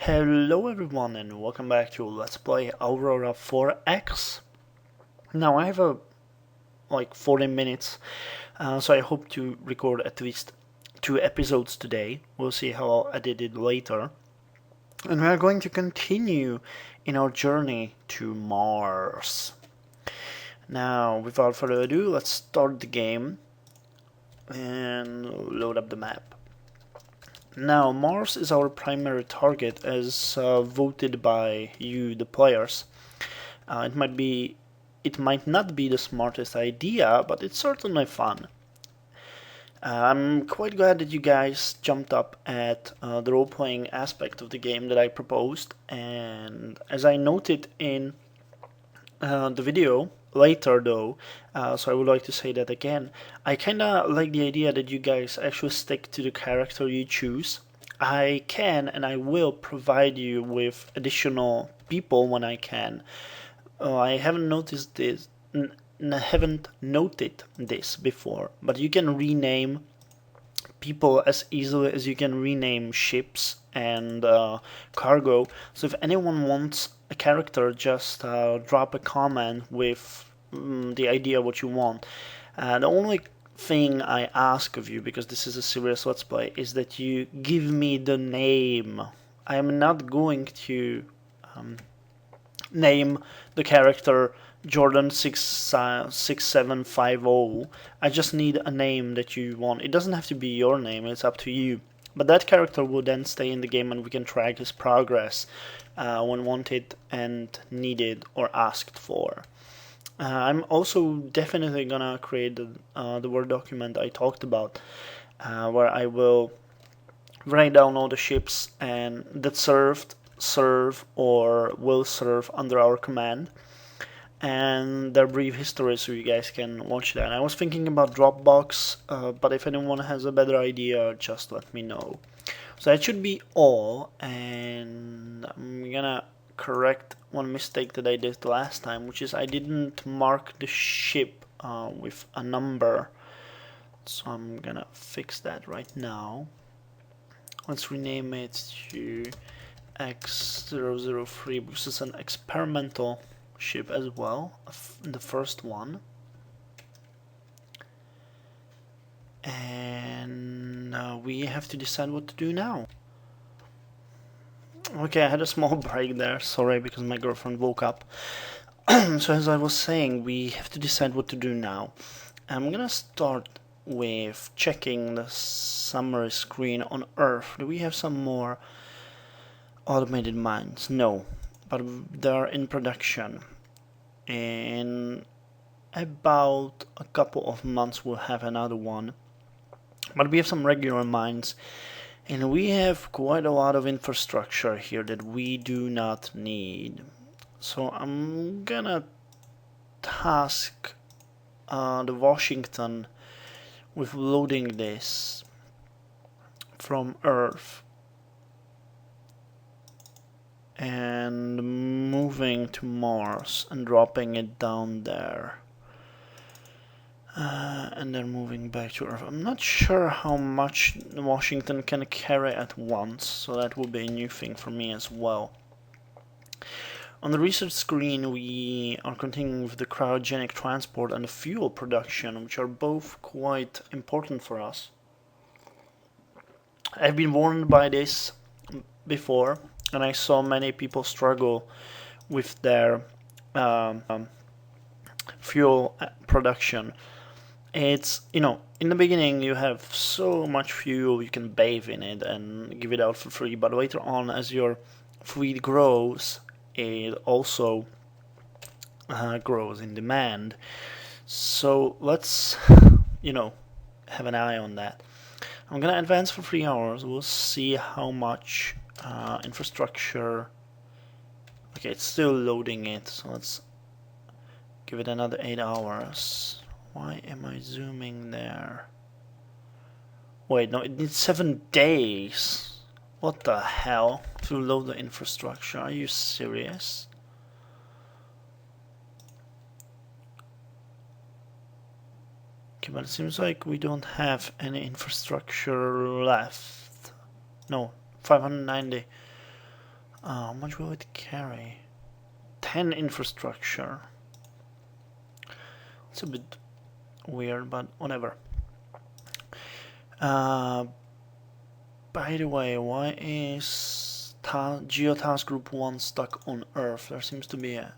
Hello everyone and welcome back to Let's Play Aurora 4X. Now I have 40 minutes, so I hope to record at least 2 episodes today. We'll see how I'll edit it later. And we're going to continue in our journey to Mars. Now, without further ado, let's start the game and load up the map. Now, Mars is our primary target as voted by you, the players. It might not be the smartest idea, but it's certainly fun. I'm quite glad that you guys jumped up at the role-playing aspect of the game that I proposed, and as I noted in the video later though, so I would like to say that again, I kinda like the idea that you guys actually stick to the character you choose. I can and I will provide you with additional people when I can. I haven't noticed this, haven't noted this before, but you can rename people as easily as you can rename ships and cargo. So if anyone wants a character, just drop a comment with the idea what you want. The only thing I ask of you, because this is a serious Let's Play, is that you give me the name. I am not going to name the character Jordan 6750. I just need a name that you want. It doesn't have to be your name, it's up to you. But that character will then stay in the game and we can track his progress when wanted and needed or asked for. I'm also definitely gonna create the Word document I talked about, where I will write down all the ships and that serve or will serve under our command, and their brief history, so you guys can watch that. I was thinking about Dropbox, but if anyone has a better idea, just let me know. So that should be all, and I'm gonna correct one mistake that I did last time, which is I didn't mark the ship with a number. So I'm gonna fix that right now. Let's rename it to X003, which is an experimental ship as well, the first one. And we have to decide what to do now. Okay, I had a small break there, sorry, because my girlfriend woke up. So as I was saying, we have to decide what to do now. I'm gonna start with checking the summary screen on Earth. Do we have some more automated mines? No, but they're in production. In about a couple of months we'll have another one. But we have some regular mines, and we have quite a lot of infrastructure here that we do not need. So I'm gonna task the Washington with loading this from Earth and moving to Mars and dropping it down there, and then moving back to Earth. I'm not sure how much Washington can carry at once, so that will be a new thing for me as well. On the research screen we are continuing with the cryogenic transport and the fuel production, which are both quite important for us. I've been warned by this before, and I saw many people struggle with their fuel production. It's, in the beginning you have so much fuel, you can bathe in it and give it out for free, but later on, as your fleet grows, it also grows in demand. So let's, have an eye on that. I'm gonna advance for 3 hours. We'll see how much infrastructure. Okay, it's still loading it, so let's give it another 8 hours. Why am I zooming there? Wait, no, it needs 7 days. What the hell? To load the infrastructure? Are you serious? Okay, but it seems like we don't have any infrastructure left. No, 590. How much will it carry? 10 infrastructure. It's a bit weird, but whatever. By the way, why is Geotask Group 1 stuck on Earth? There seems to be a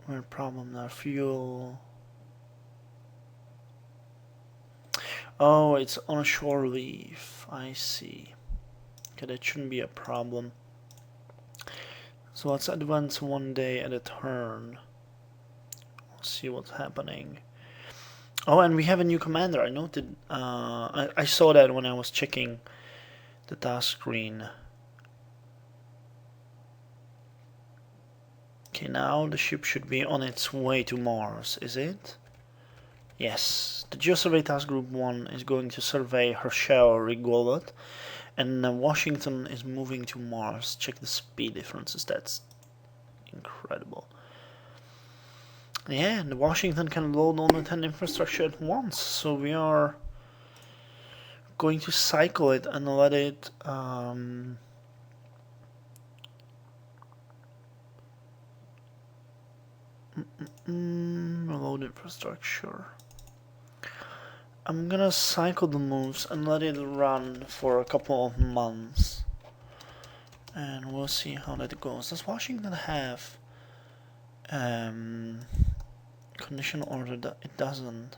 weird problem there. Fuel. Oh, it's on a shore leave. I see. Okay, that shouldn't be a problem. So let's advance one day at a turn. Let's see what's happening. Oh, and we have a new commander. I noted. I saw that when I was checking the task screen. Okay, now the ship should be on its way to Mars, is it? Yes. The Geosurvey Task Group 1 is going to survey Herschel Rigolot, and Washington is moving to Mars. Check the speed differences. That's incredible. Yeah, and Washington can load on the 10 infrastructure at once, so we are going to cycle it and let it load infrastructure. I'm gonna cycle the moves and let it run for a couple of months, and we'll see how that goes. Does Washington have condition order? That it doesn't.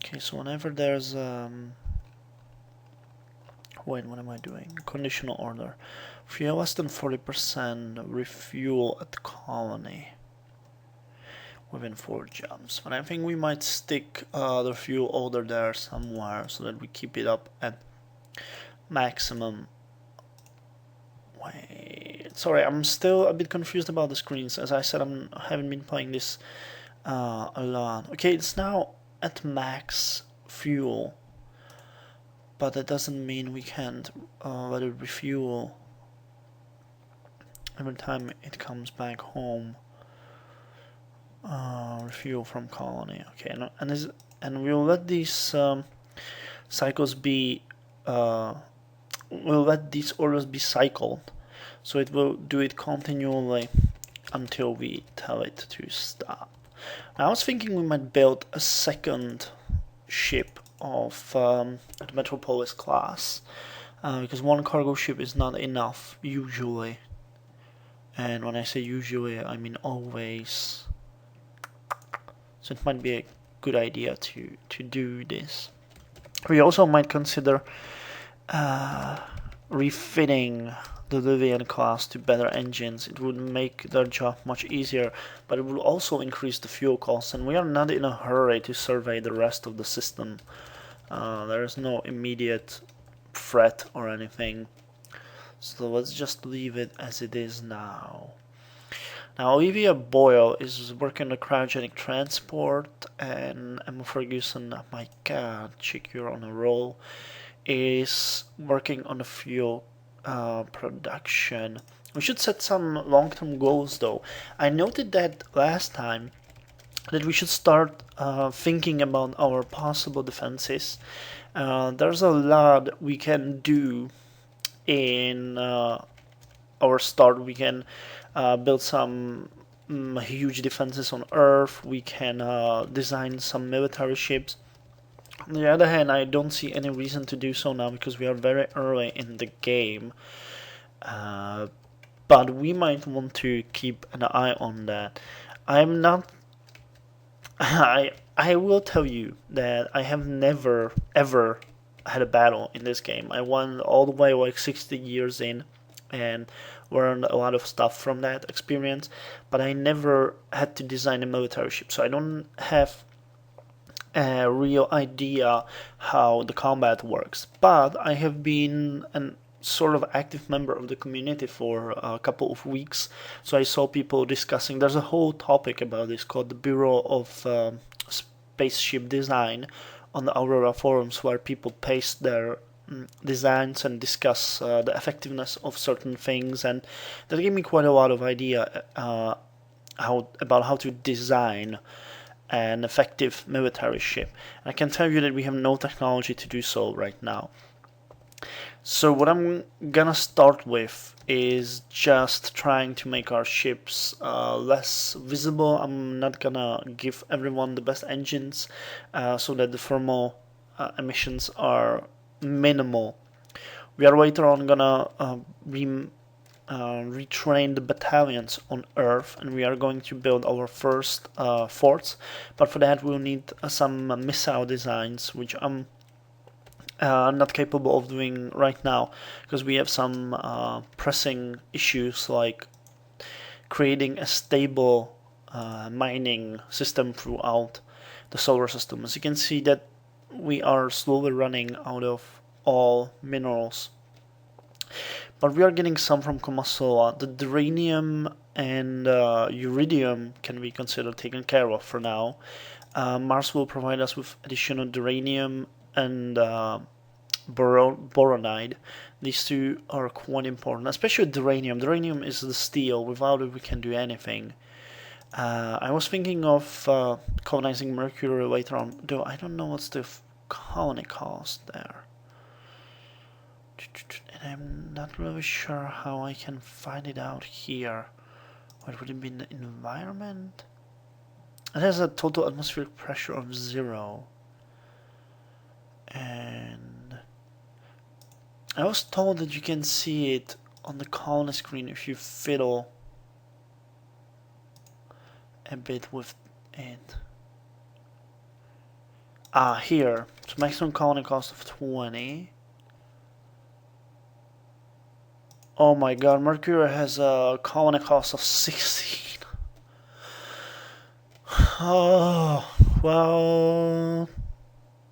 Okay, so whenever there's wait, what am I doing? Conditional order. Fuel less than 40%, refuel at colony within 4 jumps. But I think we might stick the fuel order there somewhere so that we keep it up at maximum. Wait, sorry, I'm still a bit confused about the screens. As I said, I haven't been playing this a lot. Okay, it's now at max fuel, but that doesn't mean we can't let it refuel every time it comes back home. Refuel from colony. Okay, and we'll let these cycles be. We'll let these orders be cycled, so it will do it continually until we tell it to stop. Now, I was thinking we might build a second ship of the Metropolis class, because one cargo ship is not enough usually, and when I say usually, I mean always. So it might be a good idea to do this. We also might consider refitting the Livian class to better engines. It would make their job much easier, but it will also increase the fuel costs, and we are not in a hurry to survey the rest of the system. There is no immediate threat or anything, so let's just leave it as it is now. Now, Olivia Boyle is working on the cryogenic transport, and Emma Ferguson, oh my god, chick, you're on a roll, is working on the fuel production. We should set some long-term goals, though. I noted that last time that we should start thinking about our possible defenses. There's a lot we can do in our start. We can build some huge defenses on Earth. We can design some military ships. On the other hand, I don't see any reason to do so now because we are very early in the game. But we might want to keep an eye on that. I'm not. I will tell you that I have never ever had a battle in this game. I won all the way like 60 years in, and learned a lot of stuff from that experience, but I never had to design a military ship, so I don't have a real idea how the combat works. But I have been an sort of active member of the community for a couple of weeks, so I saw people discussing. There's a whole topic about this called the Bureau of Spaceship Design on the Aurora forums, where people paste their designs and discuss the effectiveness of certain things, and that gave me quite a lot of idea about how to design an effective military ship. And I can tell you that we have no technology to do so right now. So what I'm gonna start with is just trying to make our ships less visible. I'm not gonna give everyone the best engines so that the thermal emissions are minimal. We are later on gonna retrain the battalions on Earth, and we are going to build our first forts. But for that, we'll need some missile designs, which I'm not capable of doing right now because we have some pressing issues like creating a stable mining system throughout the solar system. As you can see that we are slowly running out of all minerals, but we are getting some from Comasola. The duranium and uridium can be considered taken care of for now. Mars will provide us with additional duranium and boronide. These two are quite important, especially duranium. Duranium is the steel. Without it, we can do anything. I was thinking of colonizing Mercury later on, though I don't know what's the colony cost there. And I'm not really sure how I can find it out here. What would it be in the environment? It has a total atmospheric pressure of 0. And I was told that you can see it on the colony screen if you fiddle a bit with it. Here. So maximum colony cost of 20. Oh my god, Mercury has a colony cost of 16. Oh, well,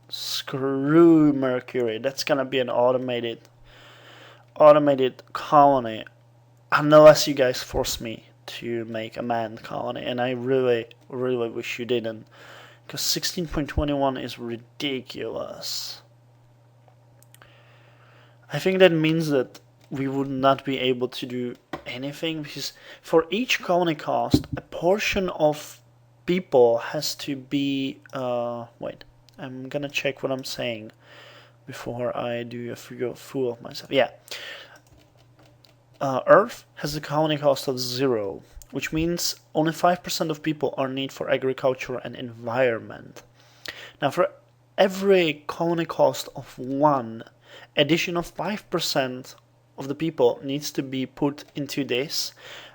screw Mercury. That's gonna be an automated colony, unless you guys force me to make a manned colony, and I really wish you didn't, because 16.21 is ridiculous. I think that means that we would not be able to do anything, because for each colony cost, a portion of people has to be wait, I'm gonna check what I'm saying before I do a fool of myself. Yeah, Earth has a colony cost of 0, which means only 5% of people are needed for agriculture and environment. Now, for every colony cost of 1, addition of 5% of the people needs to be put into this,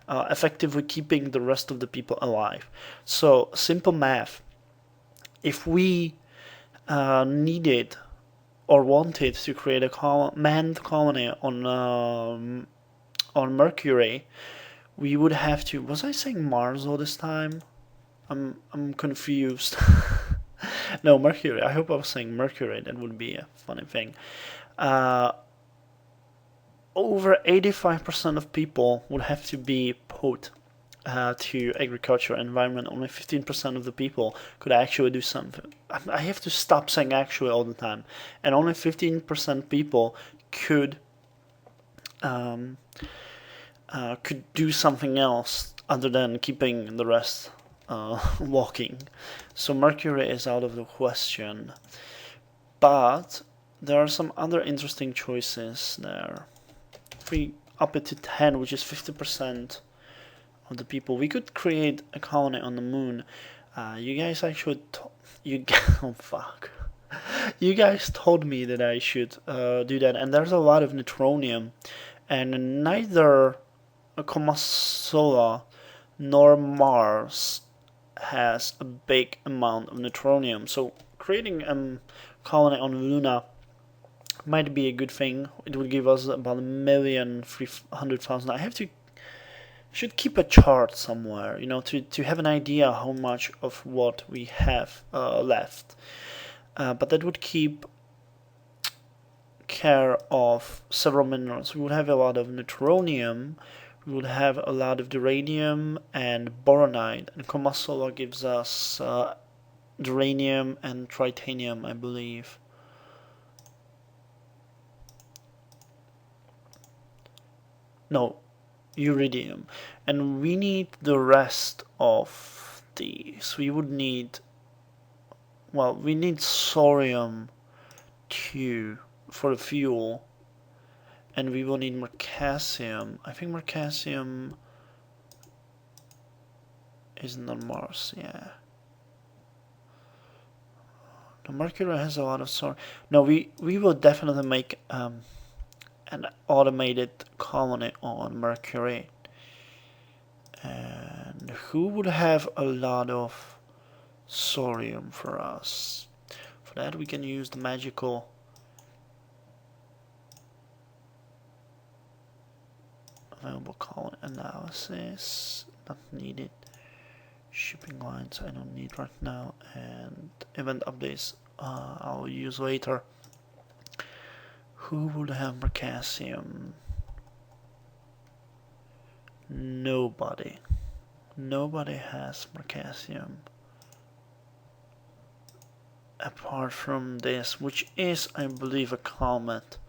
effectively keeping the rest of the people alive. So, simple math. If we needed or wanted to create a manned colony on Mercury, we would have to. Was I saying Mars all this time? I'm confused. No, Mercury. I hope I was saying Mercury. That would be a funny thing. Over 85% of people would have to be put to agriculture and environment. Only 15% of the people could actually do something. I have to stop saying actually all the time. And only 15% people could do something else other than keeping the rest walking. So Mercury is out of the question. But there are some other interesting choices there. If we up it to 10, which is 50% of the people, we could create a colony on the moon. You guys actually oh fuck. You guys told me that I should do that, and there's a lot of neutronium, and neither Comasola nor Mars has a big amount of neutronium, so creating a colony on Luna might be a good thing. It would give us about 1,300,000. I should keep a chart somewhere, to have an idea how much of what we have left. But that would keep care of several minerals. We would have a lot of neutronium, we would have a lot of duranium and boronide, and Comasola gives us duranium and titanium, I believe. No, uridium. And we need the rest of these. We would need, we need thorium too for the fuel. And we will need Mercasium. I think Mercasium isn't on Mars, yeah. The Mercury has a lot of sort. No, we will definitely make an automated colony on Mercury. And who would have a lot of sodium for us? For that we can use the magical available colony analysis. Not needed. Shipping lines I don't need right now, and event updates I'll use later. Who would have Mercasium? Nobody. Nobody has Mercasium. Apart from this, which is, I believe, a comet.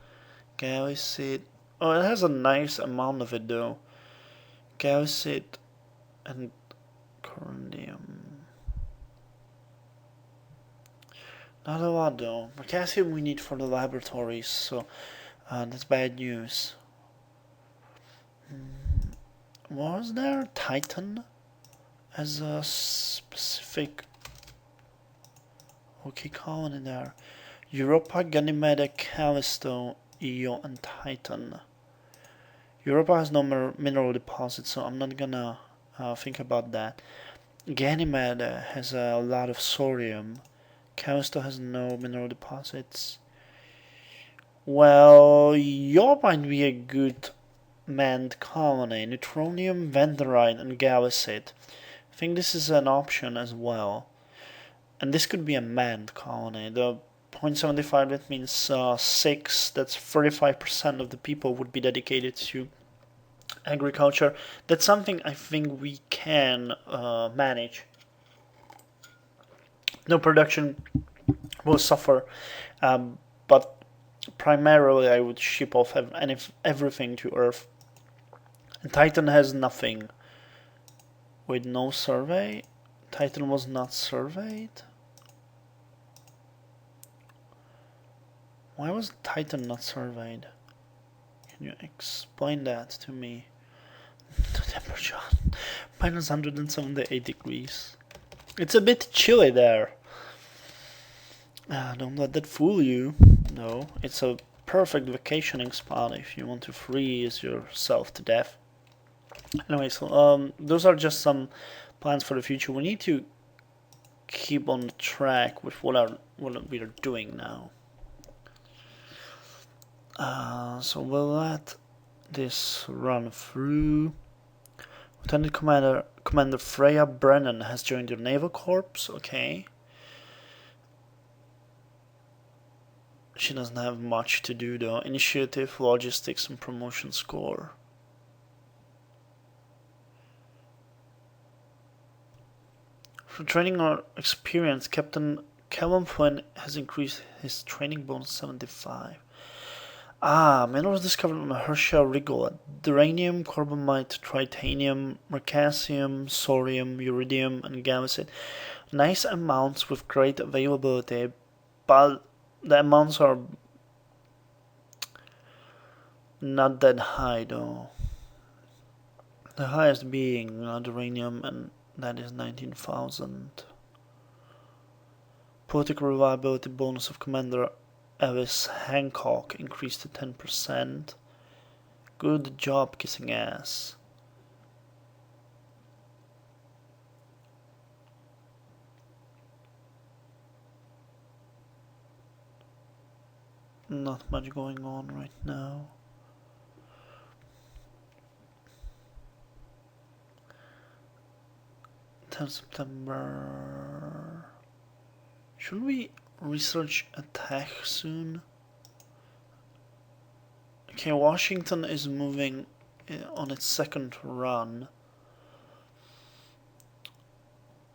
Gallicid. Oh, it has a nice amount of it though. Gallicid and coronium. Not a lot though. Mercasium we need for the laboratories, so that's bad news. Was there Titan as a specific colony there? Europa, Ganymede, Callisto, Io, and Titan. Europa has no mineral deposits, so I'm not gonna think about that. Ganymede has a lot of sodium. Callisto has no mineral deposits. Well, Io might be a good manned colony. Neutronium, Vanderite, and Gallicid. I think this is an option as well. And this could be a manned colony. The 0.75, that means 6, that's 35% of the people would be dedicated to agriculture. That's something I think we can manage. No production will suffer, but primarily I would ship off everything to Earth. And Titan has nothing. With no survey? Titan was not surveyed? Why was Titan not surveyed? Can you explain that to me? The temperature, minus 178 degrees. It's a bit chilly there. Don't let that fool you. No, it's a perfect vacationing spot if you want to freeze yourself to death. Anyway, so those are just some plans for the future. We need to keep on track with what we are doing now. So we'll let this run through. Lieutenant Commander Freya Brennan has joined your naval corps. Okay. She doesn't have much to do though. Initiative, logistics, and promotion score. For training or experience, Captain Callum Flynn has increased his training bonus 75. Minerals discovered on Herschel Rigol: Duranium, Corbomite, Tritanium, Mercasium, Sorium, Uridium, and Gallicid. Nice amounts with great availability, but the amounts are not that high though. The highest being Duranium, and that is 19,000. Political reliability bonus of Commander Ellis Hancock increased to 10%. Good job kissing ass. Not much going on right now. September. Should we research attack soon? Okay, Washington is moving on its second run.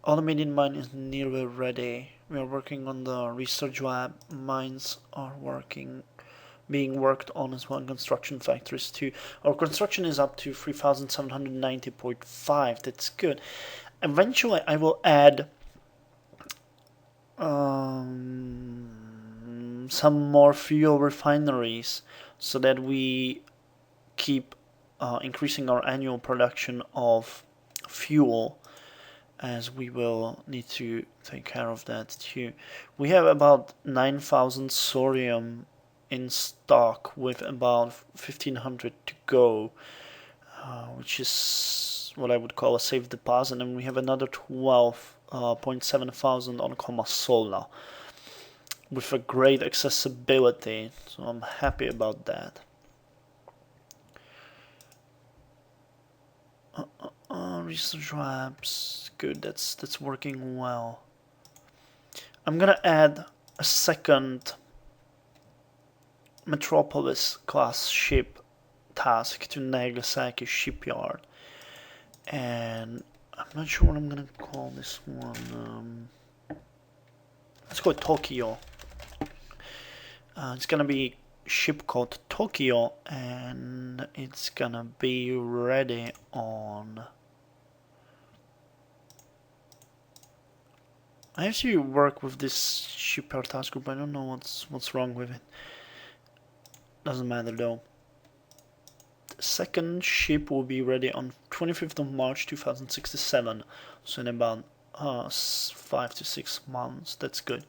Automated mine is nearly ready. We are working on the research lab. Mines are being worked on as well, and construction factories too. Our construction is up to 3,790.5. That's good. Eventually I will add some more fuel refineries so that we keep increasing our annual production of fuel, as we will need to take care of that too. We have about 9,000 sodium in stock with about 1,500 to go, which is what I would call a safe deposit, and we have another 12.7 thousand on Coma Sola with a great accessibility, so I'm happy about that. Research labs, good, that's working well. I'm gonna add a second Metropolis class ship task to Nagasaki shipyard, and I'm not sure what I'm gonna call this one. Let's go Tokyo. It's gonna be ship called Tokyo, and it's gonna be ready on. I actually work with this shipyard task group. I don't know what's wrong with it. Doesn't matter though. The second ship will be ready on 25th of March 2067, so in about 5 to 6 months. That's good.